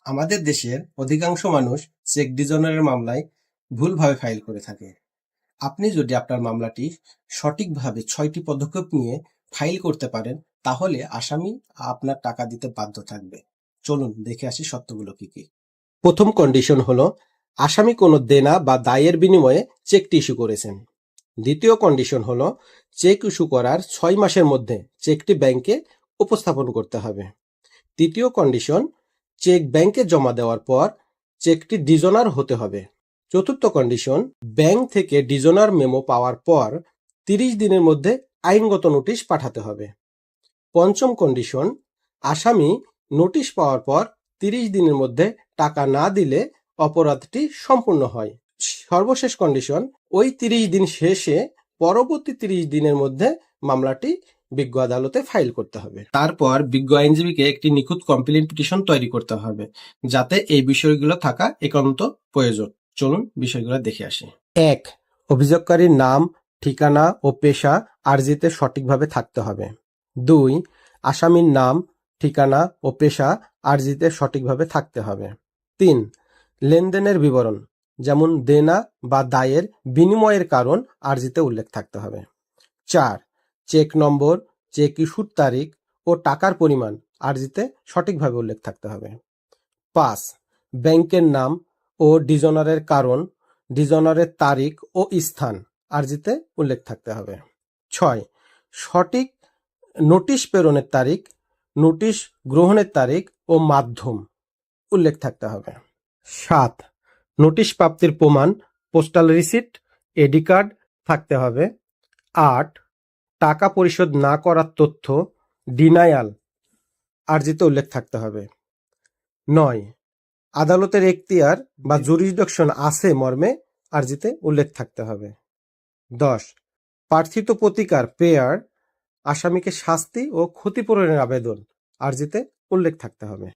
আমাদের দেশের অধিকাংশ মানুষ চেক ডিজনারের মামলায় ভুলভাবে ফাইল করে থাকে। আপনি যদি আপনার মামলাটি সঠিকভাবে ৬টি পদক্ষেপ নিয়ে ফাইল করতে পারেন, তাহলে আসামি আপনার টাকা দিতে বাধ্য থাকবে। চলুন দেখে আসি সত্যগুলো কি কি। প্রথম কন্ডিশন হলো আসামি কোনো দেনা বা দায়ের বিনিময়ে চেকটি ইস্যু করেছেন। দ্বিতীয় কন্ডিশন হলো চেক ইস্যু করার ৬ মাসের মধ্যে চেকটি ব্যাংকে উপস্থাপন করতে হবে। তৃতীয় কন্ডিশন, চেক ব্যাংকে জমা দেওয়ার পর চেকটি ডিজনার হতে হবে। চতুর্থ কন্ডিশন, ব্যাংক থেকে ডিজনার মেমো পাওয়ার পর ৩০ দিনের মধ্যে আইনগত নোটিশ পাঠাতে হবে। পঞ্চম কন্ডিশন, আসামি নোটিশ পাওয়ার পর ৩০ দিনের মধ্যে টাকা না দিলে অপরাধটি সম্পূর্ণ হয়। সর্বশেষ কন্ডিশন, ওই ৩০ দিন শেষে পরবর্তী ৩০ দিনের মধ্যে মামলাটি বিজ্ঞ আদালতে ফাইল করতে হবে। তারপর বিজ্ঞ আইনজীবীকে একটি নিখুঁত কমপ্লেইন পিটিশন তৈরি করতে হবে, যাতে এই বিষয়গুলো থাকা একান্ত প্রয়োজন। চলুন বিষয়গুলো দেখে আসি। ১. অভিযোগকারীর নাম, ঠিকানা ও পেশা আর্জিতে সঠিকভাবে থাকতে হবে। ২. আসামির নাম, ঠিকানা ও পেশা আর্জিতে সঠিকভাবে থাকতে হবে। ৩. লেনদেনের বিবরণ, যেমন দেনা বা দায়ের বিনিময়ের কারণ আর্জিতে উল্লেখ থাকতে হবে। ৪. চেক নম্বর, চেক ইস্যুর তারিখ ও টাকার পরিমাণ আর্জিতে সঠিকভাবে উল্লেখ থাকতে হবে। ৫. ব্যাংকের নাম ও ডিজনারের কারণ, ডিজনারের তারিখ ও স্থান আর্জিতে উল্লেখ থাকতে হবে। ৬. সঠিক নোটিশ প্রেরণের তারিখ, নোটিশ গ্রহণের তারিখ ও মাধ্যম উল্লেখ থাকতে হবে। ৭. নোটিশ প্রাপ্তির প্রমাণ, পোস্টাল রিসিট, এডি কার্ড থাকতে হবে। ৮. টাকা পরিশোধ না করার তথ্য, ডিনায়াল আর্জিতে উল্লেখ থাকতে হবে। ৯. আদালতের এখতিয়ার বা জুরিসডিকশন আছে মর্মে আর্জিতে উল্লেখ থাকতে হবে। ১০. প্রার্থিত প্রতিকার, প্রেয়ার, আসামিকে শাস্তি ও ক্ষতিপূরণের আবেদন আর্জিতে উল্লেখ থাকতে হবে।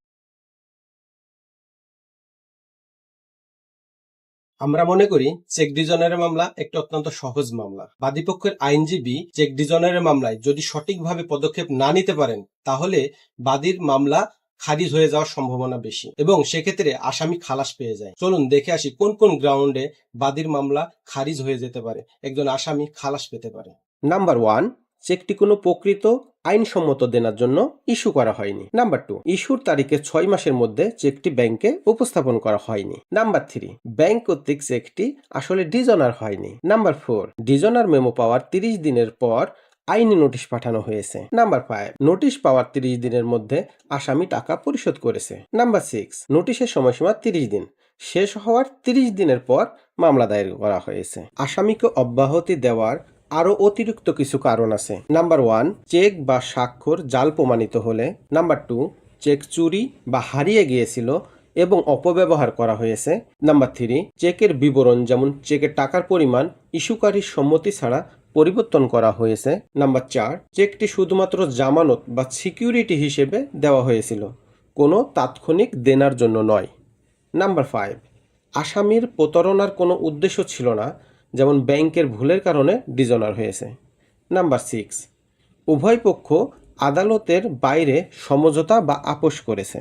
আমরা মনে করি চেক ডিজনারের মামলা একটি অত্যন্ত সহজ মামলা। বাদীপক্ষের আইনজীবী চেক ডিজনারের মামলায় যদি সঠিকভাবে পদক্ষেপ না নিতে পারেন, তাহলে বাদীর মামলা খারিজ হয়ে যাওয়ার সম্ভাবনা বেশি এবং সেক্ষেত্রে আসামি খালাস পেয়ে যায়। চলুন দেখে আসি কোন কোন গ্রাউন্ডে বাদীর মামলা খারিজ হয়ে যেতে পারে, একজন আসামি খালাস পেতে পারে। নাম্বার 1, চেকটি কোনো প্রকৃত আইনসম্মত দেনার জন্য ইস্যু করা হয়নি। নাম্বার 2, ইস্যুর তারিখের 6 মাসের মধ্যে চেকটি ব্যাংকে উপস্থাপন করা হয়নি। নাম্বার 3, ব্যাংক কর্তৃক চেকটি আসলে ডিজনার হয়নি। নাম্বার 4, ডিজনার মেমো পাওয়ার 30 দিনের পর আইনি নোটিশ পাঠানো হয়েছে। নাম্বার 5, নোটিশ পাওয়ার 30 দিনের মধ্যে আসামি টাকা পরিশোধ করেছে। নাম্বার 6, নোটিশের সময়সীমা 30 দিন, শেষ হওয়ার 30 দিনের পর মামলা দায়ের করা হয়েছে। আসামিকে অব্যাহতি দেওয়ার আরও অতিরিক্ত কিছু কারণ আছে। নাম্বার 1, চেক বা স্বাক্ষর জাল প্রমাণিত হলে। নাম্বার 2, চেক চুরি বা হারিয়ে গিয়েছিল এবং অপব্যবহার করা হয়েছে। নাম্বার 3, চেকের বিবরণ যেমন চেকের টাকার পরিমাণ ইস্যুকারীর সম্মতি ছাড়া পরিবর্তন করা হয়েছে। নাম্বার 4, চেকটি শুধুমাত্র জামানত বা সিকিউরিটি হিসেবে দেওয়া হয়েছিল, কোনো তাৎক্ষণিক দেনার জন্য নয়। নাম্বার 5, আসামির প্রতারণার কোনো উদ্দেশ্য ছিল না, যেমন ব্যাংকের ভুলের কারণে ডিজনার হয়েছে। নাম্বার 6, উভয় পক্ষ আদালতের বাইরে সমঝোতা বা আপোষ করেছে।